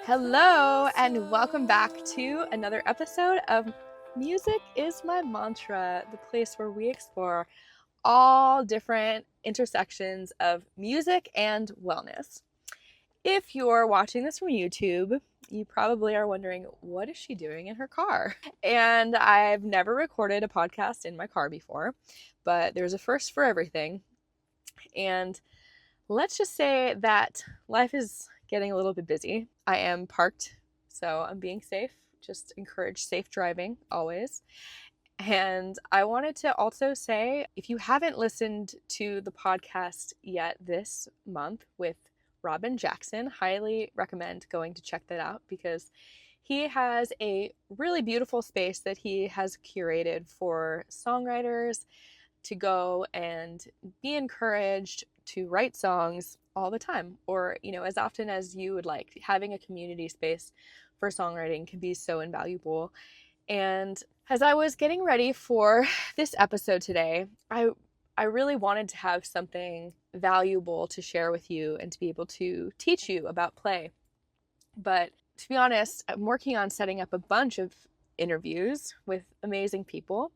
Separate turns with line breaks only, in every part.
Hello, and welcome back to another episode of Music is My Mantra, the place where we explore all different intersections of music and wellness. If you're watching this from YouTube, you probably are wondering, what is she doing in her car? And I've never recorded a podcast in my car before, but there's a first for everything. And let's just say that life is getting a little bit busy. I am parked, so I'm being safe. Just encourage safe driving always. And I wanted to also say, if you haven't listened to the podcast yet this month with Robin Jackson, highly recommend going to check that out because he has a really beautiful space that he has curated for songwriters to go and be encouraged to write songs all the time, or as often as you would like. Having a community space for songwriting can be so invaluable. And as I was getting ready for this episode today, I really wanted to have something valuable to share with you and to be able to teach you about play. But to be honest, I'm working on setting up a bunch of interviews with amazing people,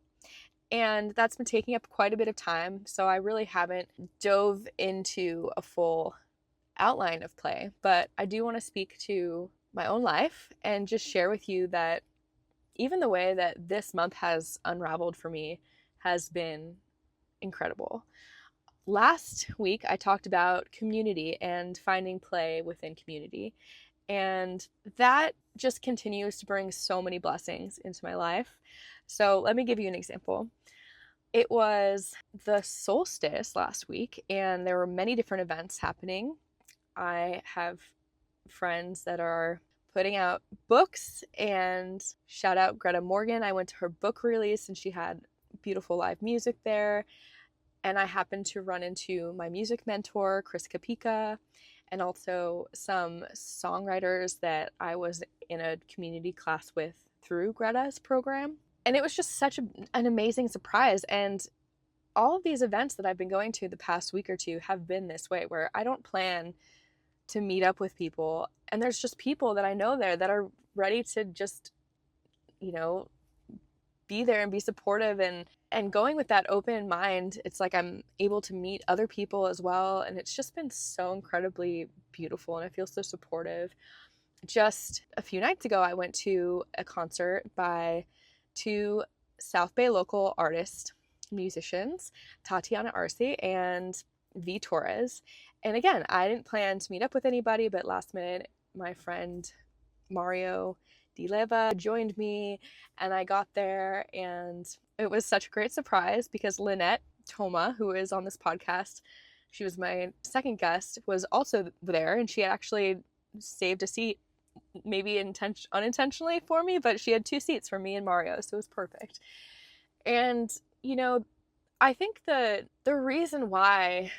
and that's been taking up quite a bit of time, so I really haven't dove into a full outline of play. But I do want to speak to my own life and just share with you that even the way that this month has unraveled for me has been incredible. Last week, I talked about community and finding play within community, and that just continues to bring so many blessings into my life. So let me give you an example. It was the solstice last week, and there were many different events happening. I have friends that are putting out books, and shout out Greta Morgan. I went to her book release, and she had beautiful live music there. And I happened to run into my music mentor, Chris Kapika, and also some songwriters that I was in a community class with through Greta's program. And it was just such an amazing surprise. And all of these events that I've been going to the past week or two have been this way, where I don't plan to meet up with people. And there's just people that I know there that are ready to just, be there and be supportive, and going with that open mind. It's like I'm able to meet other people as well. And it's just been so incredibly beautiful. And I feel so supportive. Just a few nights ago, I went to a concert by two South Bay local artists, musicians, Tatiana Arce and V Torres. And again, I didn't plan to meet up with anybody, but last minute, my friend Mario Di Leva joined me, and I got there, and it was such a great surprise because Lynette Toma, who is on this podcast, she was my second guest, was also there, and she had actually saved a seat, maybe unintentionally for me, but she had two seats for me and Mario, so it was perfect. And I think the reason why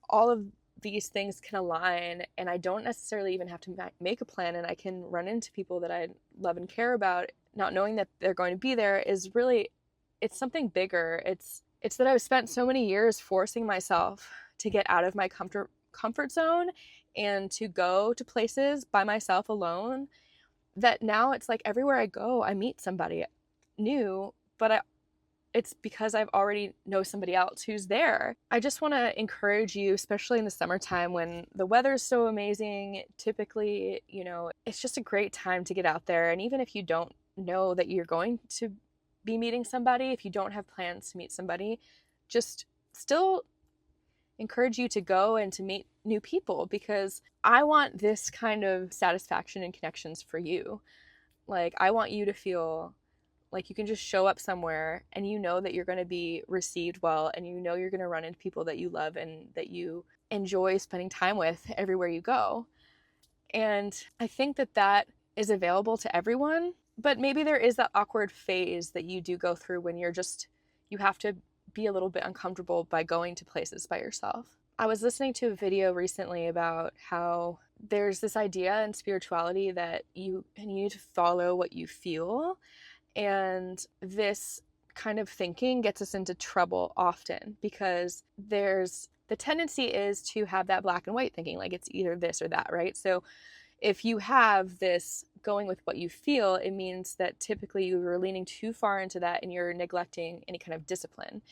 all of these things can align, and I don't necessarily even have to make a plan, and I can run into people that I love and care about, not knowing that they're going to be there, is really, it's something bigger. It's that I've spent so many years forcing myself to get out of my comfort zone and to go to places by myself alone, that now it's like everywhere I go, I meet somebody new, but it's because I've already know somebody else who's there. I just want to encourage you, especially in the summertime when the weather's so amazing. Typically, it's just a great time to get out there. And even if you don't know that you're going to be meeting somebody, if you don't have plans to meet somebody, just still encourage you to go and to meet new people, because I want this kind of satisfaction and connections for you. Like, I want you to feel like you can just show up somewhere and you know that you're going to be received well, and you know you're going to run into people that you love and that you enjoy spending time with everywhere you go. And I think that is available to everyone, but maybe there is that awkward phase that you do go through when you have to be a little bit uncomfortable by going to places by yourself. I was listening to a video recently about how there's this idea in spirituality that you need to follow what you feel. And this kind of thinking gets us into trouble often, because the tendency is to have that black and white thinking, like it's either this or that, right? So If you have this going with what you feel, it means that typically you're leaning too far into that and you're neglecting any kind of discipline.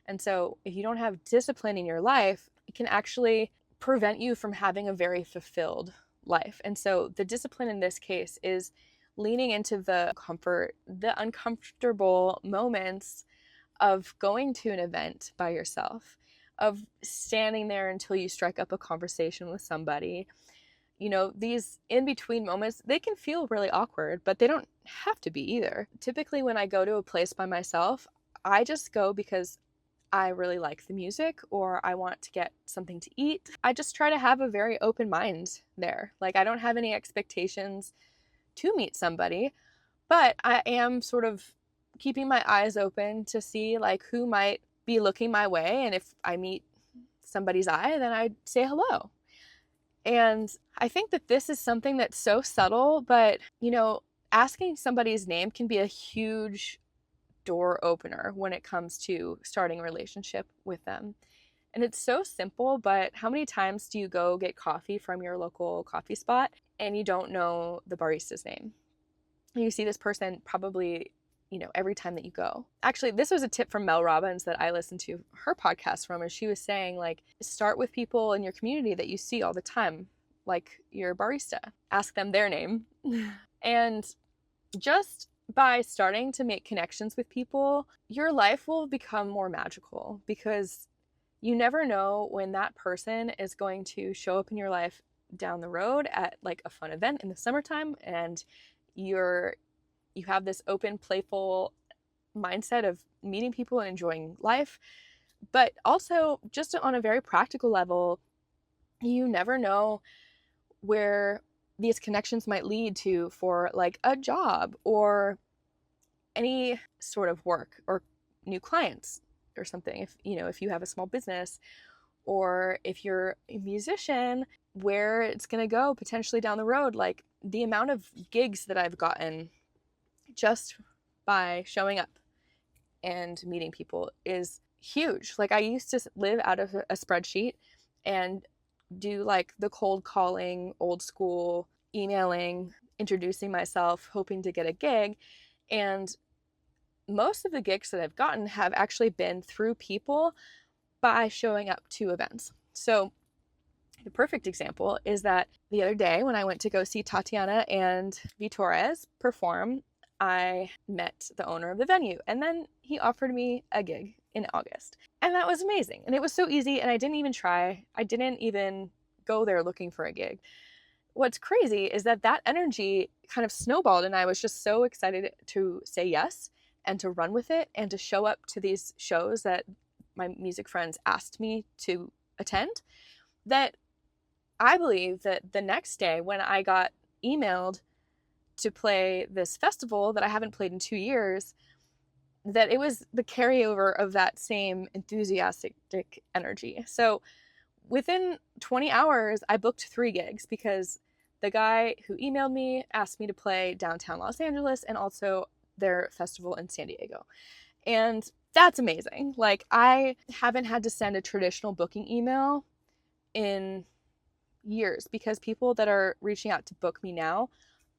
And so if you don't have discipline in your life, it can actually prevent you from having a very fulfilled life. And so the discipline in this case is leaning into the comfort, the uncomfortable moments of going to an event by yourself, of standing there until you strike up a conversation with somebody. You know, these in between moments, they can feel really awkward, but they don't have to be either. Typically, when I go to a place by myself, I just go because I really like the music or I want to get something to eat. I just try to have a very open mind there. Like, I don't have any expectations to meet somebody, but I am sort of keeping my eyes open to see like who might be looking my way. And if I meet somebody's eye, then I say hello. And I think that this is something that's so subtle, but, you know, asking somebody's name can be a huge door opener when it comes to starting a relationship with them. And it's so simple, but how many times do you go get coffee from your local coffee spot and you don't know the barista's name? You see this person probably, you know, every time that you go. Actually, this was a tip from Mel Robbins that I listened to her podcast from, and she was saying, like, start with people in your community that you see all the time, like your barista. Ask them their name. And just by starting to make connections with people, your life will become more magical, because you never know when that person is going to show up in your life down the road at like a fun event in the summertime, and you have this open, playful mindset of meeting people and enjoying life. But also, just on a very practical level, you never know where these connections might lead to for like a job or any sort of work or new clients or something. If you have a small business, or if you're a musician, where it's going to go potentially down the road. Like, the amount of gigs that I've gotten just by showing up and meeting people is huge. Like, I used to live out of a spreadsheet and do like the cold calling, old school emailing, introducing myself, hoping to get a gig. And most of the gigs that I've gotten have actually been through people by showing up to events. So the perfect example is that the other day when I went to go see Tatiana and Vitores perform, I met the owner of the venue, and then he offered me a gig in August. And that was amazing. And it was so easy, and I didn't even try. I didn't even go there looking for a gig. What's crazy is that energy kind of snowballed, and I was just so excited to say yes and to run with it and to show up to these shows that my music friends asked me to attend, that I believe that the next day when I got emailed to play this festival that I haven't played in 2 years, that it was the carryover of that same enthusiastic energy. So within 20 hours, I booked 3 gigs because the guy who emailed me asked me to play downtown Los Angeles and also their festival in San Diego. And that's amazing. Like, I haven't had to send a traditional booking email in years because people that are reaching out to book me now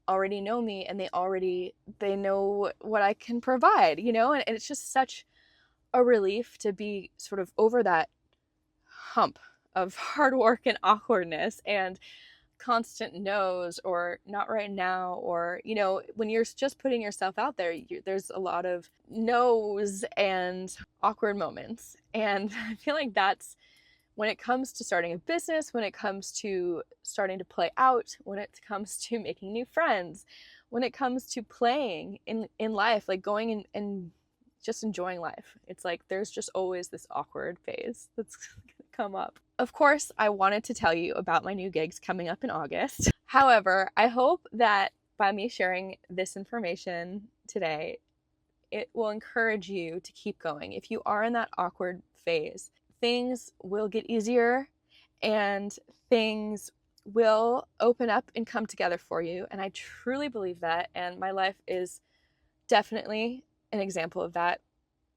already know me, and they know what I can provide, and it's just such a relief to be sort of over that hump of hard work and awkwardness and constant no's or not right now, or when you're just putting yourself out there, there's a lot of no's and awkward moments. And I feel like that's when it comes to starting a business, when it comes to starting to play out, when it comes to making new friends, when it comes to playing in life, like going and just enjoying life. It's like there's just always this awkward phase that's gonna come up. Of course, I wanted to tell you about my new gigs coming up in August. However, I hope that by me sharing this information today, it will encourage you to keep going. If you are in that awkward phase, things will get easier and things will open up and come together for you. And I truly believe that. And my life is definitely an example of that.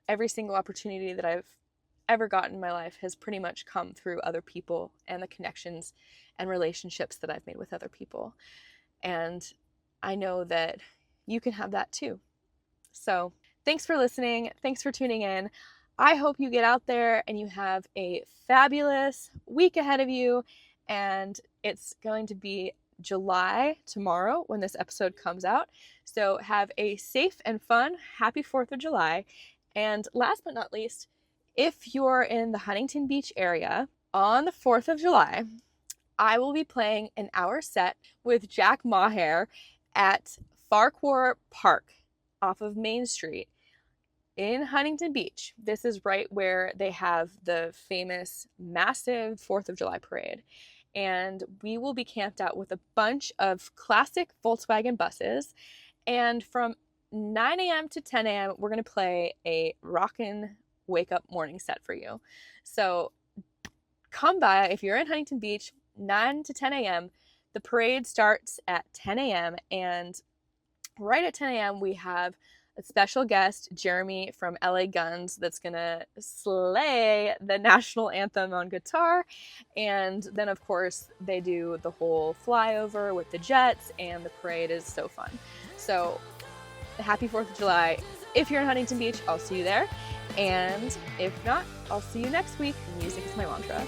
Every single opportunity that I've ever gotten in my life has pretty much come through other people and the connections and relationships that I've made with other people. And I know that you can have that too. So thanks for listening. Thanks for tuning in. I hope you get out there and you have a fabulous week ahead of you. And it's going to be July tomorrow when this episode comes out. So have a safe and fun, happy 4th of July. And last but not least, if you're in the Huntington Beach area on the 4th of July, I will be playing an hour set with Jack Maher at Farquhar Park off of Main Street in Huntington Beach. This is right where they have the famous massive 4th of July parade. And we will be camped out with a bunch of classic Volkswagen buses. And from 9 a.m. to 10 a.m., we're going to play a rockin' wake up morning set for you. So come by if you're in Huntington Beach, 9 to 10 a.m. The parade starts at 10 a.m. and right at 10 a.m. we have a special guest, Jeremy from LA Guns, that's gonna slay the national anthem on guitar. And then of course they do the whole flyover with the jets, and the parade is so fun. So happy 4th of July. If you're in Huntington Beach, I'll see you there. And if not, I'll see you next week. Music is my mantra.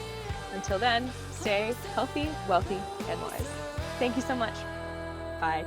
Until then, stay healthy, wealthy, and wise. Thank you so much. Bye.